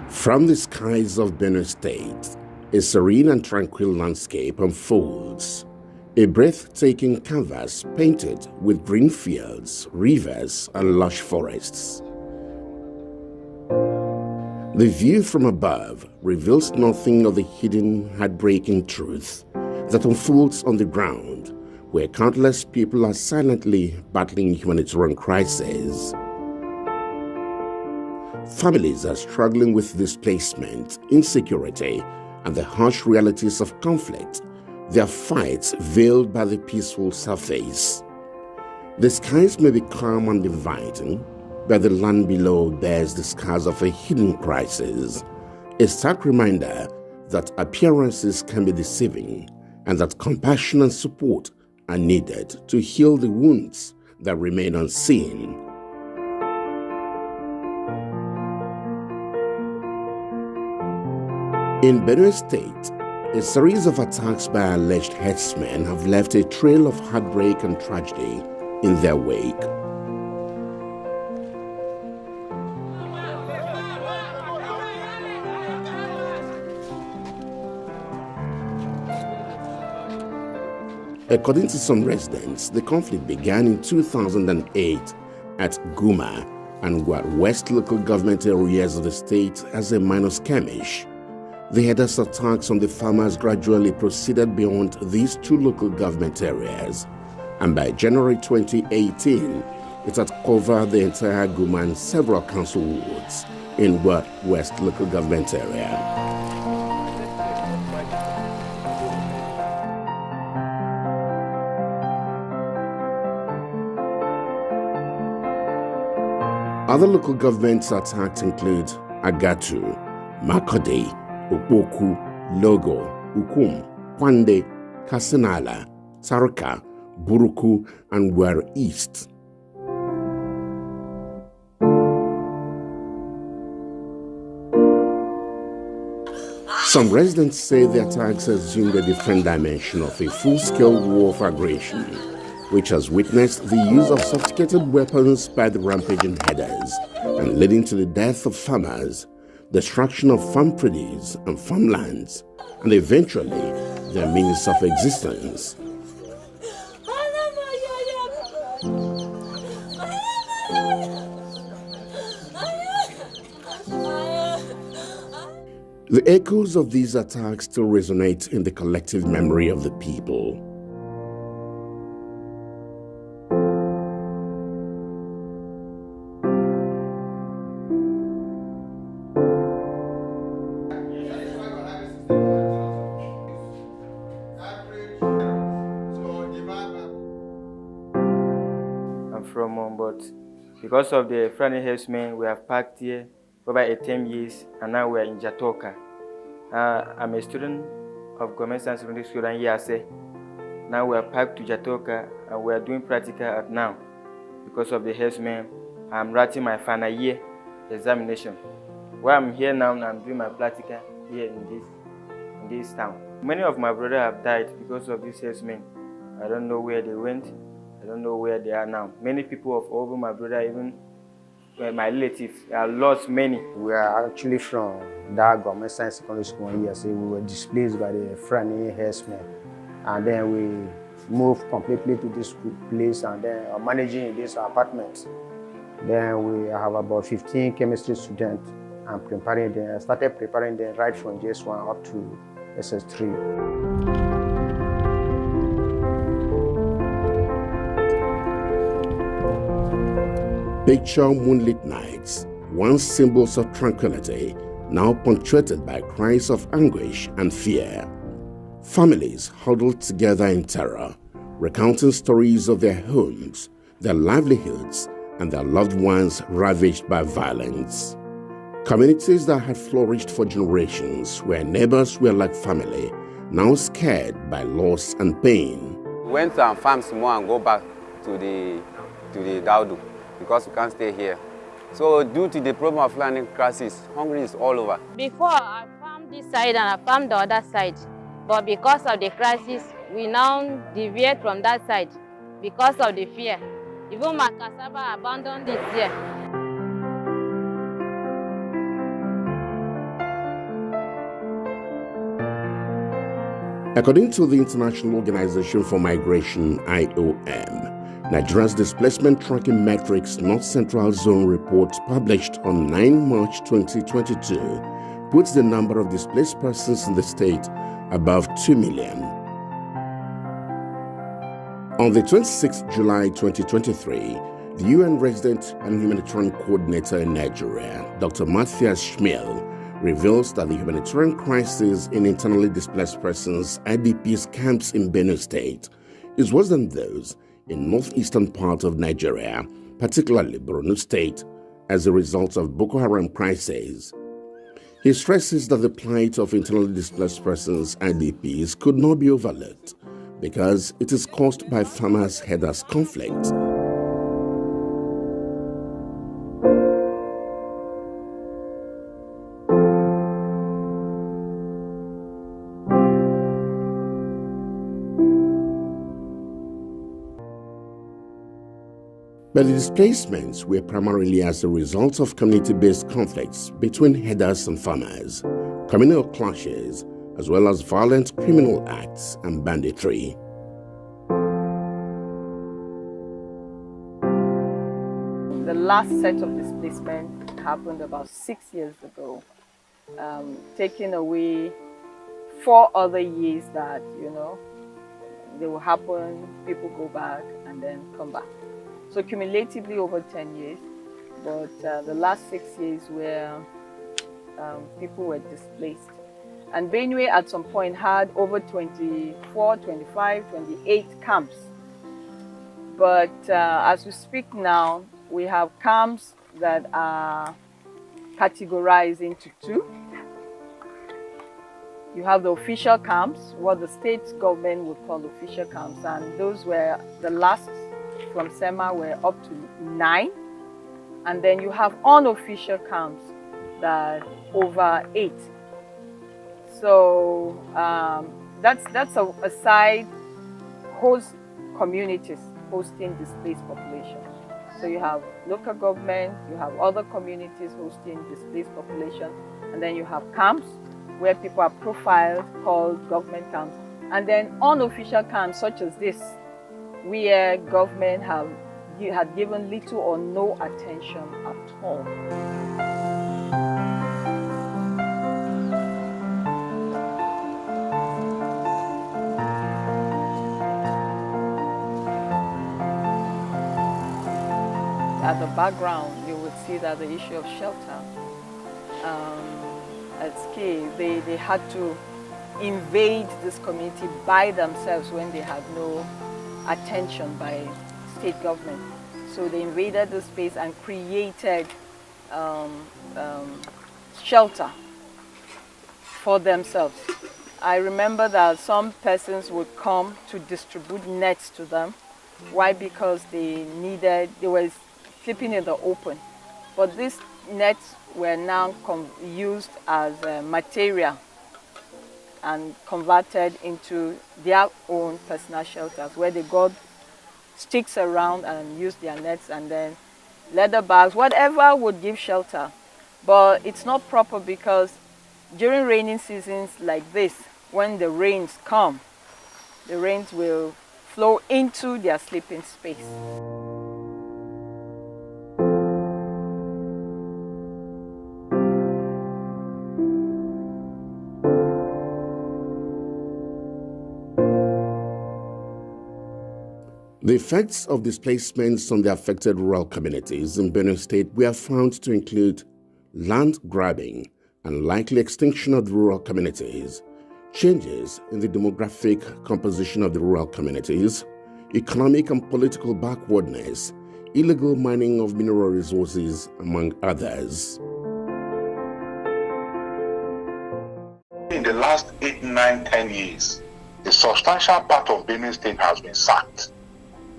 From the skies of Benue State, a serene and tranquil landscape unfolds, a breathtaking canvas painted with green fields, rivers, and lush forests. The view from above reveals nothing of the hidden, heartbreaking truth that unfolds on the ground, where countless people are silently battling humanitarian crises. Families are struggling with displacement, insecurity, and the harsh realities of conflict, their fights veiled by the peaceful surface. The skies may be calm and inviting, but the land below bears the scars of a hidden crisis, a stark reminder that appearances can be deceiving and that compassion and support are needed to heal the wounds that remain unseen. In Benue State, a series of attacks by alleged herdsmen have left a trail of heartbreak and tragedy in their wake. According to some residents, the conflict began in 2008 at Guma and West local government areas of the state as a minor skirmish. The headless attacks on the farmers gradually proceeded beyond these two local government areas, and by January 2018, it had covered the entire Guma and several council wards in West local government area. Other local governments attacked include Agatu, Makode, Opoku, Logo, Ukum, Kwande, Kasinala, Tarka, Buruku, and Were East. Some residents say the attacks assumed a different dimension of a full-scale war of aggression, which has witnessed the use of sophisticated weapons by the rampaging headers and leading to the death of farmers, destruction of farm produce and farmlands, and eventually their means of existence. The echoes of these attacks still resonate in the collective memory of the people. But because of the friendly herdsmen, we have parked here for about 10 years, and now we are in Jatoka. I'm a student of Government Science Secondary School and Yase. Now we are parked to Jatoka, and we are doing practical at now. Because of the herdsmen, I'm writing my final year examination. While I'm here now, I'm doing my practical here in this town. Many of my brothers have died because of these herdsmen. I don't know where they went. I don't know where they are now. Many people of over my brother, even my relatives, have lost many. We are actually from that Government Science Secondary School here. So we were displaced by the friendly herdsmen. And then we moved completely to this place and then are managing in this apartment. Then we have about 15 chemistry students and preparing them. I started preparing them right from JS1 up to SS3. Picture moonlit nights, once symbols of tranquility, now punctuated by cries of anguish and fear. Families huddled together in terror, recounting stories of their homes, their livelihoods, and their loved ones ravaged by violence. Communities that had flourished for generations, where neighbors were like family, now scared by loss and pain. We went to our farms more and go back to the Daudu, because we can't stay here. So due to the problem of landing crisis, hunger is all over. Before, I farmed this side and I farmed the other side. But because of the crisis, we now deviate from that side because of the fear. Even my cassava abandoned it here. According to the International Organization for Migration, IOM, Nigeria's Displacement Tracking Metrics North Central Zone report published on 9 March 2022 puts the number of displaced persons in the state above 2 million. On the 26th July 2023, the UN Resident and Humanitarian Coordinator in Nigeria, Dr. Matthias Schmiel, reveals that the humanitarian crisis in internally displaced persons IDPs camps in Benue State is worse than those in northeastern part of Nigeria, particularly Benue State, as a result of Boko Haram crisis. He stresses that the plight of internally displaced persons IDPs could not be overlooked because it is caused by farmers-herders conflict. But the displacements were primarily as a result of community-based conflicts between herders and farmers, communal clashes, as well as violent criminal acts and banditry. The last set of displacement happened about 6 years ago, taking away 4 other years that, they will happen, people go back and then come back. So cumulatively over 10 years, but the last 6 years where people were displaced. And Benue at some point had over 24, 25, 28 camps. But as we speak now, we have camps that are categorized into 2. You have the official camps, what the state government would call official camps, and those were the last from SEMA were up to 9. And then you have unofficial camps that over 8. So that's a side host communities hosting displaced population. So you have local government, you have other communities hosting displaced population, and then you have camps where people are profiled called government camps, and then unofficial camps such as this, where government had given little or no attention at all. At the background, you would see that the issue of shelter at key. They had to invade this community by themselves when they had no attention by state government. So they invaded the space and created shelter for themselves. I remember that some persons would come to distribute nets to them. Why? Because they were sleeping in the open. But these nets were now used as material and converted into their own personal shelters, where they got sticks around and used their nets, and then leather bags, whatever would give shelter. But it's not proper because during rainy seasons like this, when the rains come, the rains will flow into their sleeping space. The effects of displacements on the affected rural communities in Benue State were found to include land grabbing and likely extinction of the rural communities, changes in the demographic composition of the rural communities, economic and political backwardness, illegal mining of mineral resources, among others. In the last 8, 9, 10 years, a substantial part of Benue State has been sacked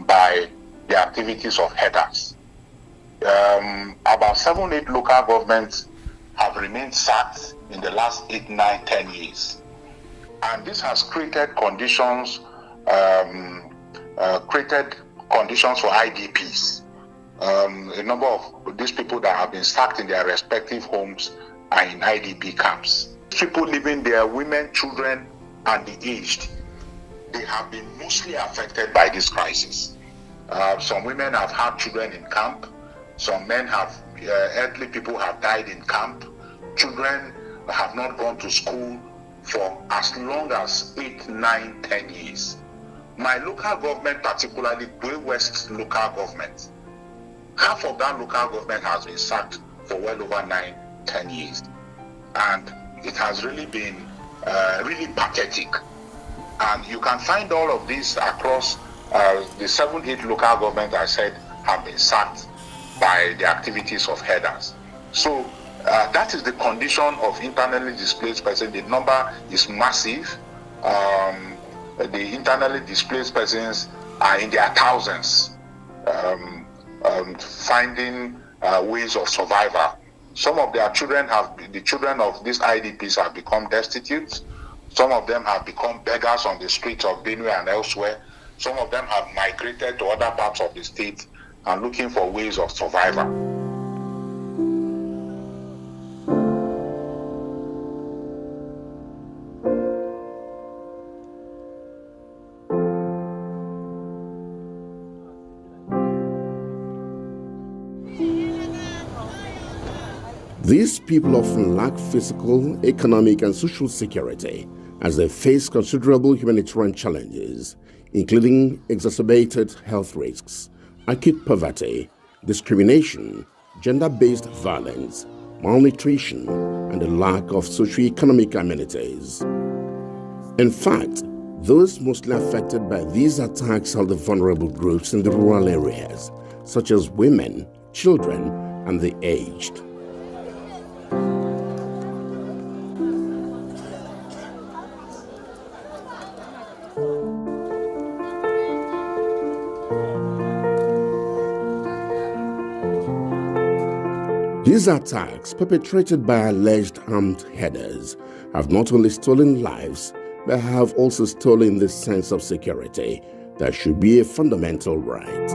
by the activities of herders. About 7, 8 local governments have remained sacked in the last 8, 9, 10 years. And this has created conditions for IDPs. A number of these people that have been sacked in their respective homes are in IDP camps. People living there, women, children, and the aged, they have been mostly affected by this crisis. Some women have had children in camp. Some men have, elderly people have died in camp. Children have not gone to school for as long as 8, 9, 10 years. My local government, particularly Benue West local government, half of that local government has been sacked for well over 9, 10 years. And it has really been really pathetic. And you can find all of this across the 7, 8 local governments I said have been sacked by the activities of headers. So that is the condition of internally displaced persons. The number is massive. The internally displaced persons are in their thousands, finding ways of survival. Some of their children the children of these IDPs have become destitute. Some of them have become beggars on the streets of Benue and elsewhere. Some of them have migrated to other parts of the state and looking for ways of survival. These people often lack physical, economic, and social security as they face considerable humanitarian challenges, including exacerbated health risks, acute poverty, discrimination, gender-based violence, malnutrition, and a lack of socioeconomic amenities. In fact, those mostly affected by these attacks are the vulnerable groups in the rural areas, such as women, children, and the aged. These attacks, perpetrated by alleged armed headers, have not only stolen lives, but have also stolen the sense of security that should be a fundamental right.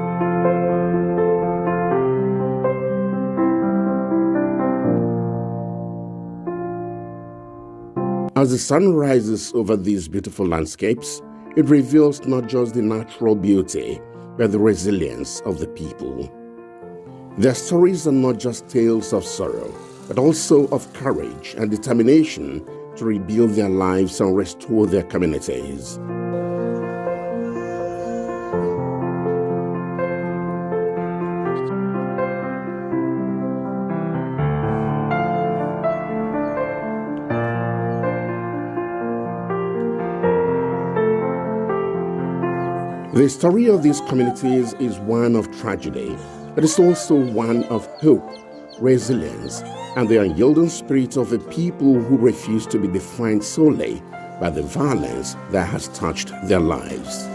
As the sun rises over these beautiful landscapes, it reveals not just the natural beauty, but the resilience of the people. Their stories are not just tales of sorrow, but also of courage and determination to rebuild their lives and restore their communities. The story of these communities is one of tragedy, but it's also one of hope, resilience, and the unyielding spirit of a people who refuse to be defined solely by the violence that has touched their lives.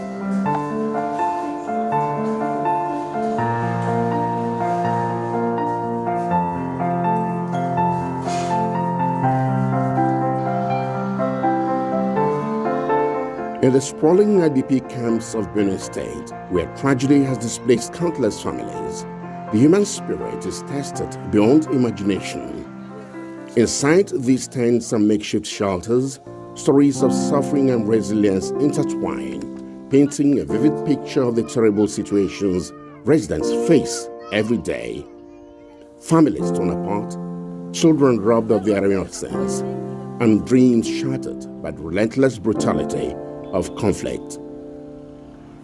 In the sprawling IDP camps of Benue State, where tragedy has displaced countless families, the human spirit is tested beyond imagination. Inside these tents and makeshift shelters, stories of suffering and resilience intertwine, painting a vivid picture of the terrible situations residents face every day. Families torn apart, children robbed of their innocence, and dreams shattered by the relentless brutality of conflict.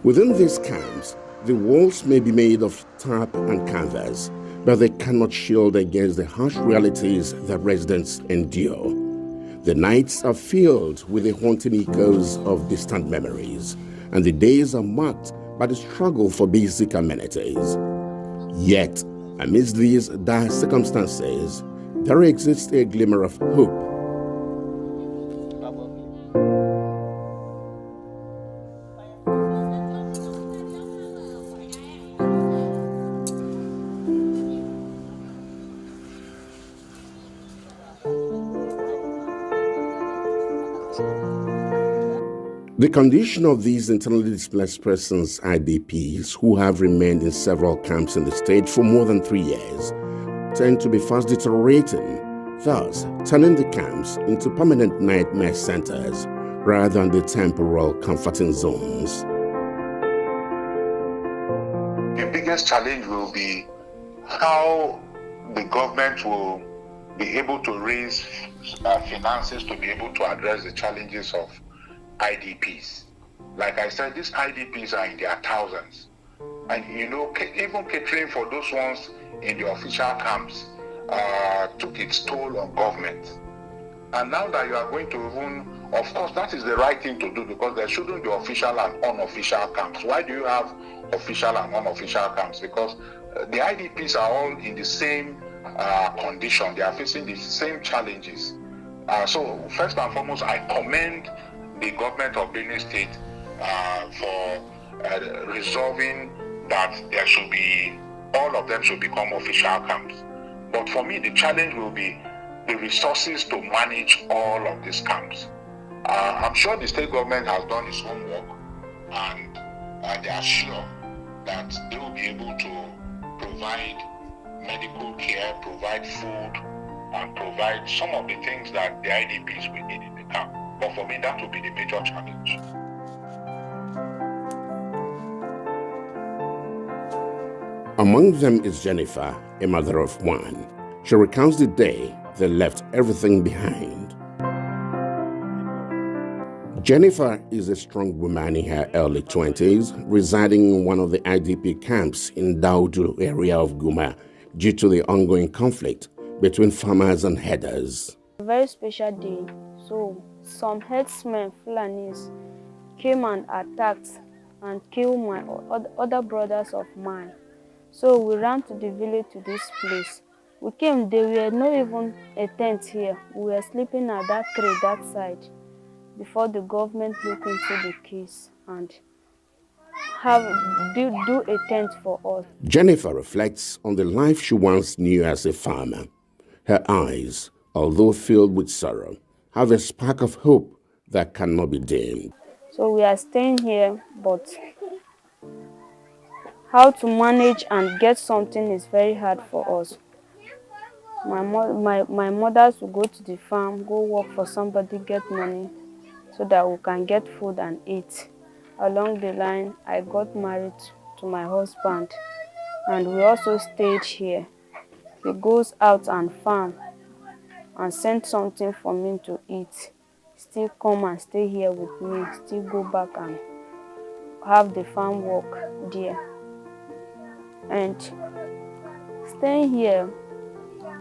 Within these camps, the walls may be made of tarp and canvas, but they cannot shield against the harsh realities that residents endure. The nights are filled with the haunting echoes of distant memories, and the days are marked by the struggle for basic amenities. Yet, amidst these dire circumstances, there exists a glimmer of hope. The condition of these internally displaced persons, IDPs, who have remained in several camps in the state for more than 3 years, tend to be fast deteriorating, thus turning the camps into permanent nightmare centers rather than the temporal comforting zones. The biggest challenge will be how the government will be able to raise finances to be able to address the challenges of IDPs. Like I said, these IDPs are in their thousands. And even catering for those ones in the official camps took its toll on government. And now that you are going to of course, that is the right thing to do, because there shouldn't be official and unofficial camps. Why do you have official and unofficial camps? Because the IDPs are all in the same condition. They are facing the same challenges. So first and foremost, I commend the government of Benue State for resolving that there should be, all of them should become official camps. But for me, the challenge will be the resources to manage all of these camps. I'm sure the state government has done its homework, and they are sure that they will be able to provide medical care, provide food, and provide some of the things that the IDPs will need in the camp. But for me, that will be the major challenge. Among them is Jennifer, a mother of one. She recounts the day they left everything behind. Jennifer is a strong woman in her early 20s, residing in one of the IDP camps in Daudu area of Guma due to the ongoing conflict between farmers and herders. A very special day. So some herdsmen, Fulanis, came and attacked and killed my other brothers of mine. So we ran to the village to this place. We came, there were not even a tent here. We were sleeping at that tree that side before the government looked into the case and do a tent for us. Jennifer reflects on the life she once knew as a farmer. Her eyes, although filled with sorrow, have a spark of hope that cannot be dimmed. So we are staying here, but how to manage and get something is very hard for us. My mothers will go to the farm, go work for somebody, get money, so that we can get food and eat. Along the line, I got married to my husband, and we also stayed here. He goes out and farm and send something for me to eat. Still come and stay here with me, still go back and have the farm work there. And staying here,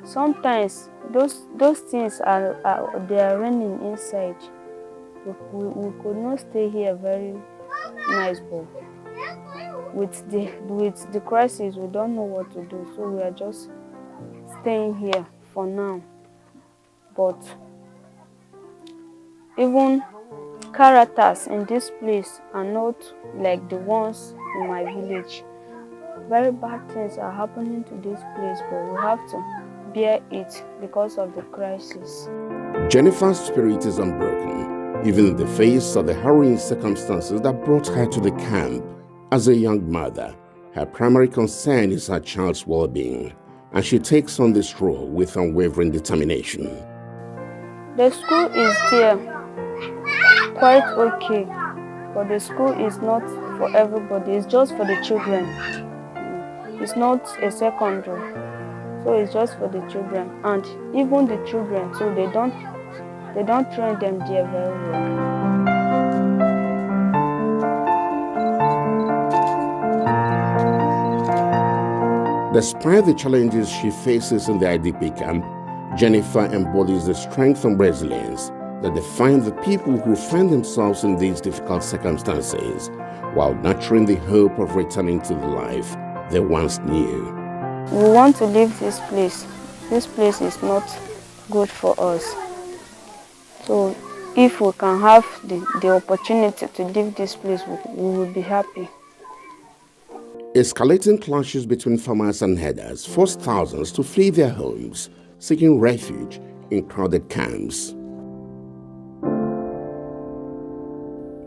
sometimes those things they are running inside. We could not stay here very nice, but with the crisis, we don't know what to do, so we are just staying here for now. But even characters in this place are not like the ones in my village. Very bad things are happening to this place, but we have to bear it because of the crisis. Jennifer's spirit is unbroken, even in the face of the harrowing circumstances that brought her to the camp. As a young mother, her primary concern is her child's well-being, and she takes on this role with unwavering determination. The school is there, quite okay, but the school is not for everybody. It's just for the children. It's not a secondary, so it's just for the children. And even the children, so they don't train them there very well. Despite the challenges she faces in the IDP camp, Jennifer embodies the strength and resilience that define the people who find themselves in these difficult circumstances, while nurturing the hope of returning to the life they once knew. We want to leave this place. This place is not good for us. So if we can have the opportunity to leave this place, we will be happy. Escalating clashes between farmers and herders forced thousands to flee their homes, seeking refuge in crowded camps.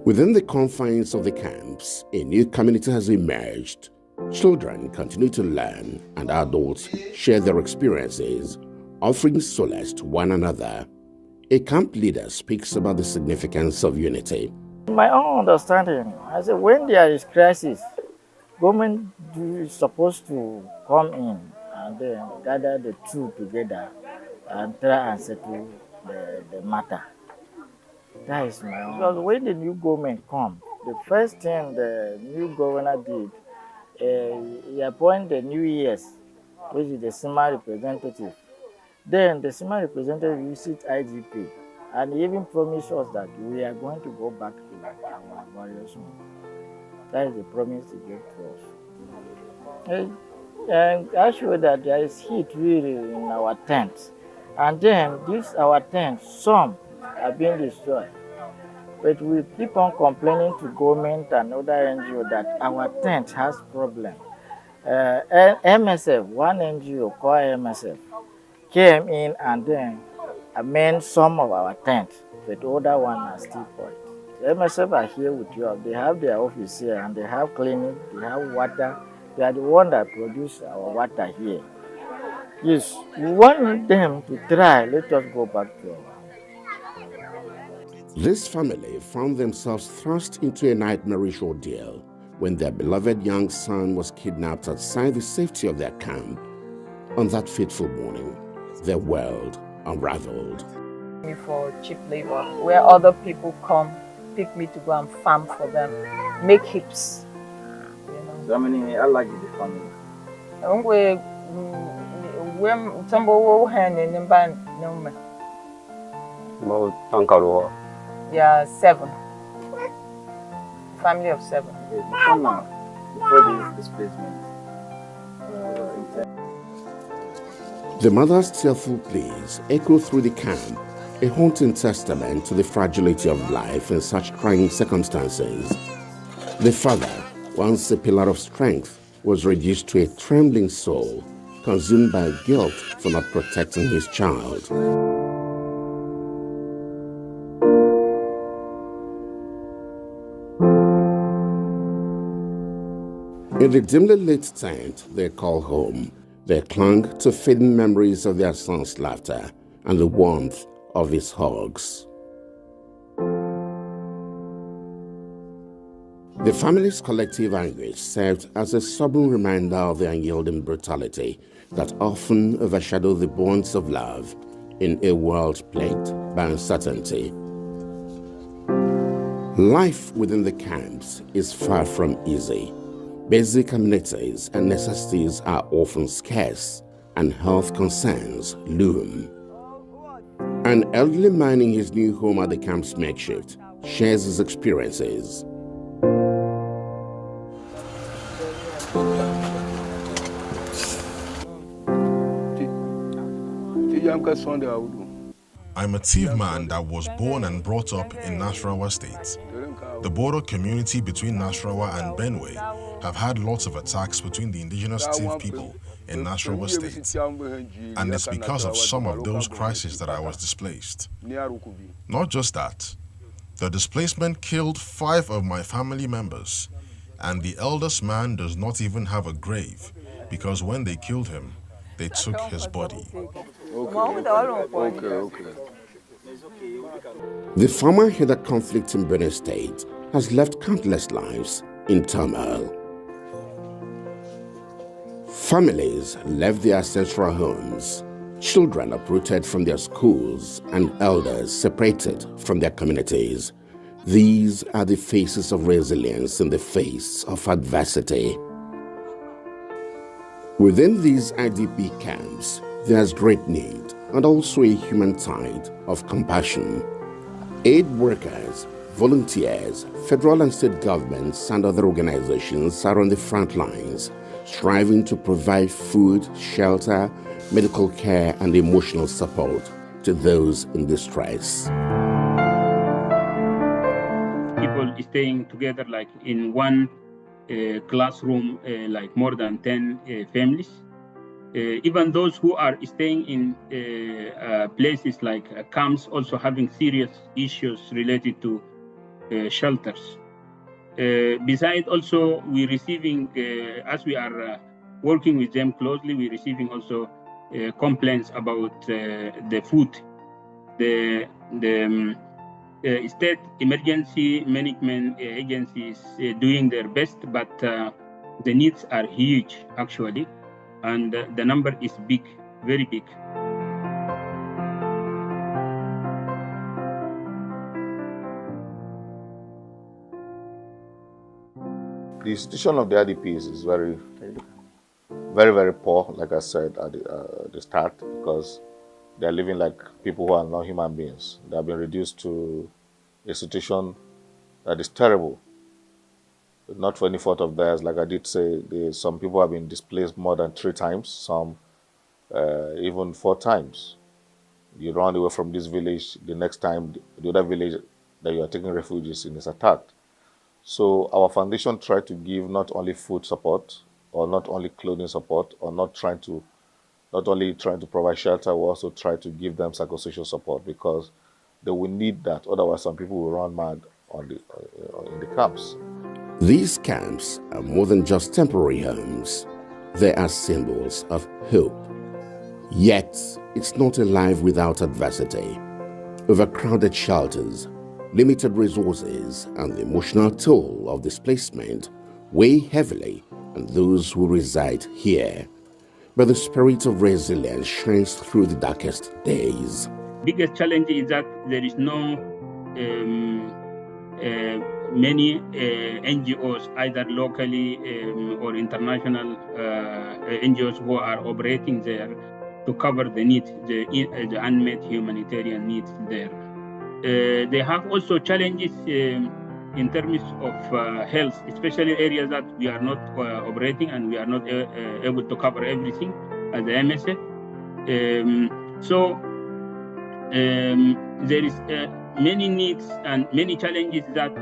Within the confines of the camps, a new community has emerged. Children continue to learn, and adults share their experiences, offering solace to one another. A camp leader speaks about the significance of unity. My own understanding, I say when there is crisis, government is supposed to come in and then gather the two together and try and settle the matter. That is my own. Because when the new government come, the first thing the new governor did, he appointed the New Year's, which is the SEMA representative. Then the SEMA representative visit IGP, and he even promised us that we are going to go back to our various homes. That is the promise he gave to us. And I show that there is heat really in our tents. And then our tents, some are being destroyed. But we keep on complaining to government and other NGO that our tent has problem. MSF, one NGO called MSF, came in and then amend some of our tents, but other ones are still spoiled. MSF are here with you. They have their office here and they have clinic, they have water. They are the one that produce our water here. Yes, we want them to try. Let us go back to our. This family found themselves thrust into a nightmarish ordeal when their beloved young son was kidnapped outside the safety of their camp. On that fateful morning, their world unraveled. For cheap labor, where other people come, pick me to go and farm for them, make hips. So how large is the family? Yeah, 7. Family of 7. Before this displacement. The mother's tearful pleas echo through the camp, a haunting testament to the fragility of life in such trying circumstances. The father, once a pillar of strength, was reduced to a trembling soul, consumed by guilt for not protecting his child. In the dimly lit tent they call home, they clung to fading memories of their son's laughter and the warmth of his hugs. The family's collective anguish served as a stubborn reminder of the unyielding brutality that often overshadowed the bonds of love in a world plagued by uncertainty. Life within the camps is far from easy. Basic amenities and necessities are often scarce, and health concerns loom. An elderly man in his new home at the camp's makeshift shares his experiences. I'm a Tiv man that was born and brought up in Nasarawa State. The border community between Nasarawa and Benue have had lots of attacks between the indigenous Tiv people in Nasarawa State, and it's because of some of those crises that I was displaced. Not just that, the displacement killed 5 of my family members, and the eldest man does not even have a grave because when they killed him, they took his body. The former header conflict in Benue State has left countless lives in turmoil. Families left their ancestral homes, children uprooted from their schools, and elders separated from their communities. These are the faces of resilience in the face of adversity. Within these IDP camps, there's great need and also a human tide of compassion. Aid workers, volunteers, federal and state governments and other organizations are on the front lines, striving to provide food, shelter, medical care and emotional support to those in distress. People staying together like in one classroom, like more than 10 families. Even those who are staying in places like camps also having serious issues related to shelters. Besides also we receiving, as we are working with them closely, we're receiving also complaints about the food the state emergency management agencies doing their best, but the needs are huge actually, and the number is big, very big. The situation of the IDPs is very, very poor, like I said at the start, because they're living like people who are not human beings. They have been reduced to a situation that is terrible. Not for any fault of theirs. Like I did say, some people have been displaced more than 3 times, some even 4 times. You run away from this village, the next time the other village that you are taking refugees in is attacked. So our foundation tried to give not only food support, or not only clothing support, or not only trying to provide shelter, we also try to give them psychosocial support, because they will need that. Otherwise, some people will run mad in the camps. These camps are more than just temporary homes. They are symbols of hope. Yet, it's not a life without adversity. Overcrowded shelters, limited resources, and the emotional toll of displacement weigh heavily on those who reside here. But the spirit of resilience shines through the darkest days. Biggest challenge is that there is no many NGOs, either locally or international NGOs, who are operating there to cover the needs, the unmet humanitarian needs there. They have also challenges in terms of health, especially areas that we are not operating and we are not able to cover everything as the MSF. There is many needs and many challenges that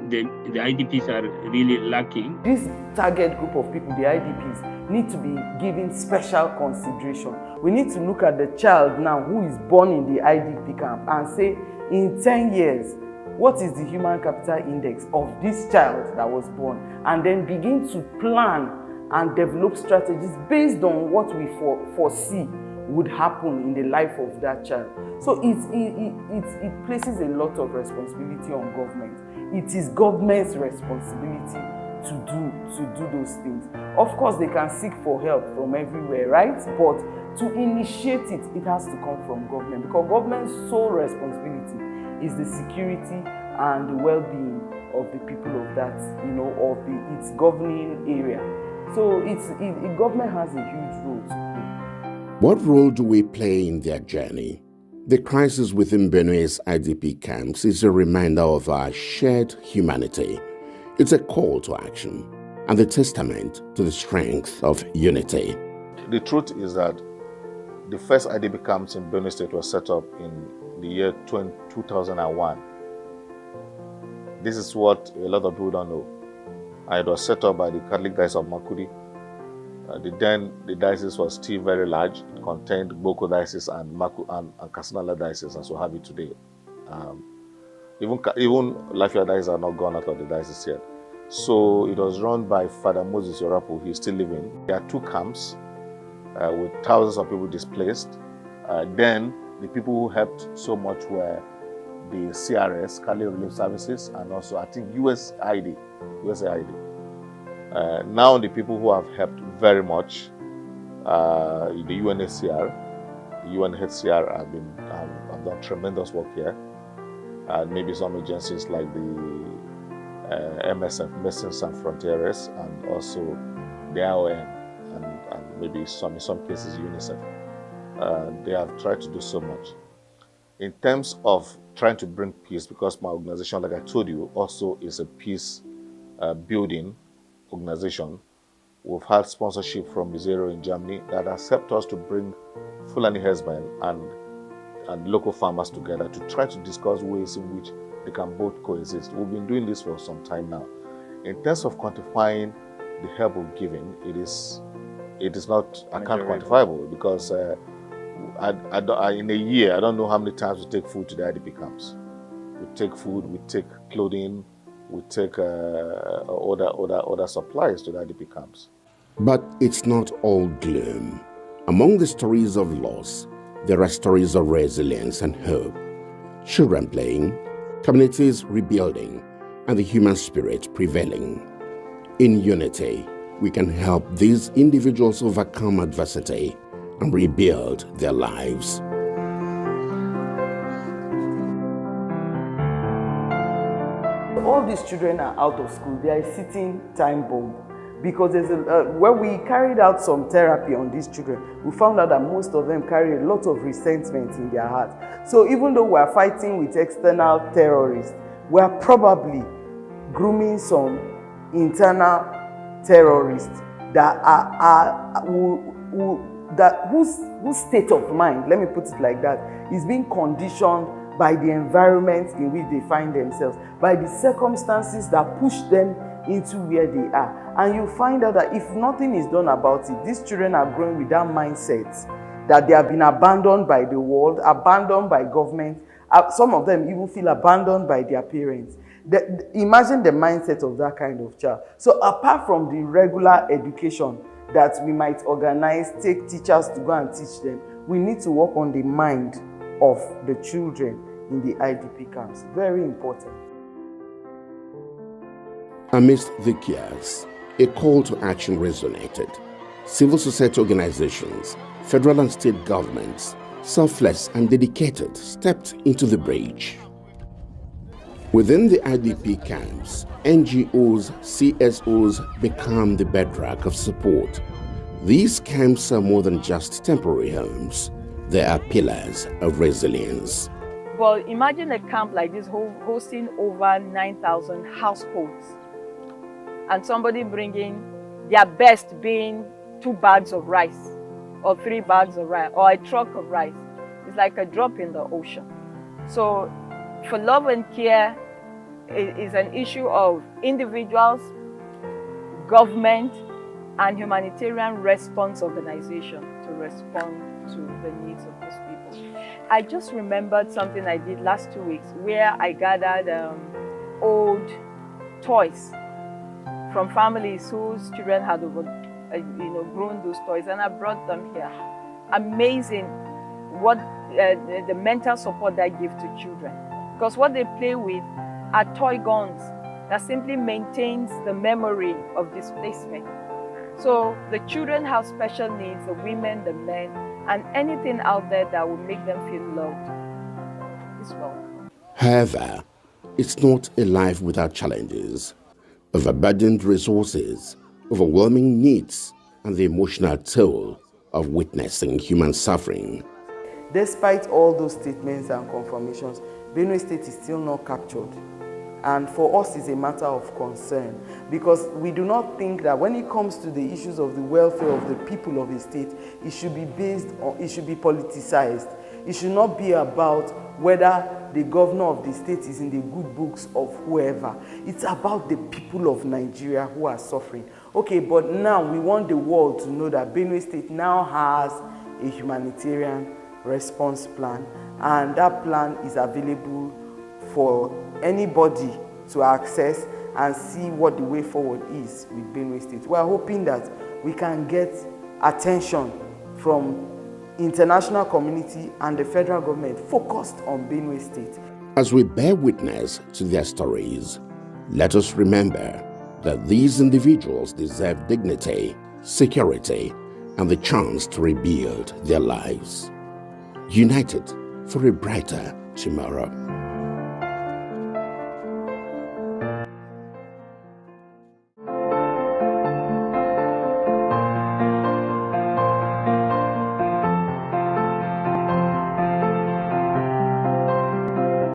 the IDPs are really lacking. This target group of people, the IDPs, need to be given special consideration. We need to look at the child now who is born in the IDP camp and say, in 10 years, what is the human capital index of this child that was born? And then begin to plan and develop strategies based on what we foresee would happen in the life of that child. So it places a lot of responsibility on government. It is government's responsibility to do those things. Of course, they can seek for help from everywhere, right? But to initiate it, it has to come from government, because government's sole responsibility is the security and the well-being of the people of that, of its governing area. So government has a huge role to play. What role do we play in their journey? The crisis within Benue's IDP camps is a reminder of our shared humanity. It's a call to action and a testament to the strength of unity. The truth is that the first IDP camps in Benue State were set up in the year 2001. This is what a lot of people don't know. And it was set up by the Catholic Diocese of Makudi. The diocese was still very large. It contained Boko Diocese and Kasanala Diocese, as we have it today. Even Lafia Diocese are not gone out of the diocese yet. So it was run by Father Moses Yorapu. He's still living. There are 2 camps with thousands of people displaced. Then the people who helped so much were the CRS, Cali Relief Services, and also I think USAID. Now the people who have helped very much, the UNHCR. The UNHCR have done tremendous work here. And maybe some agencies like the MSF, Médecins Sans Frontières, and also the IOM, and maybe in some cases UNICEF. They have tried to do so much. In terms of trying to bring peace, because my organization, like I told you, also is a peace building organization. We've had sponsorship from Zero in Germany that has helped us to bring Fulani herdsmen and local farmers together to try to discuss ways in which they can both coexist. We've been doing this for some time now. In terms of quantifying the help we're giving, it is not, I can't quantifiable, because in a year, I don't know how many times we take food to the IDP camps. We take food, we take clothing, we take other supplies to the IDP camps. But it's not all gloom. Among the stories of loss, there are stories of resilience and hope. Children playing, communities rebuilding, and the human spirit prevailing. In unity, we can help these individuals overcome adversity and rebuild their lives. All these children are out of school. They are a sitting time bomb. Because when we carried out some therapy on these children, we found out that most of them carry a lot of resentment in their heart. So even though we are fighting with external terrorists, we are probably grooming some internal terrorists that whose state of mind, let me put it like that, is being conditioned by the environment in which they find themselves, by the circumstances that push them into where they are. And you find out that if nothing is done about it, these children are growing with that mindset that they have been abandoned by the world, abandoned by government. Some of them even feel abandoned by their parents. Imagine the mindset of that kind of child. So apart from the regular education that we might organize, take teachers to go and teach them, we need to work on the mind of the children in the IDP camps. Very important. Amidst the chaos, a call to action resonated. Civil society organizations, federal and state governments, selfless and dedicated, stepped into the breach. Within the IDP camps, NGOs, CSOs become the bedrock of support. These camps are more than just temporary homes. They are pillars of resilience. Well, imagine a camp like this hosting over 9,000 households, and somebody bringing their best being 2 bags of rice or 3 bags of rice or a truck of rice. It's like a drop in the ocean. So for love and care is an issue of individuals, government, and humanitarian response organization to respond to the needs of these people. I just remembered something I did last 2 weeks where I gathered old toys from families whose children had grown those toys, and I brought them here. Amazing what the mental support that gives to children, because what they play with are toy guns that simply maintains the memory of displacement. So the children have special needs, the women, the men, and anything out there that will make them feel loved is welcome. However, it's not a life without challenges. Overburdened resources, overwhelming needs, and the emotional toll of witnessing human suffering. Despite all those statements and confirmations, Benue State is still not captured. And for us, it's a matter of concern, because we do not think that when it comes to the issues of the welfare of the people of a state, it should be politicized. It should not be about whether the governor of the state is in the good books of whoever. It's about the people of Nigeria who are suffering. Okay, but now we want the world to know that Benue State now has a humanitarian response plan, and that plan is available for anybody to access and see what the way forward is with Benue State. We are hoping that we can get attention from international community and the federal government focused on Benue State. As we bear witness to their stories, let us remember that these individuals deserve dignity, security, and the chance to rebuild their lives. United for a brighter tomorrow.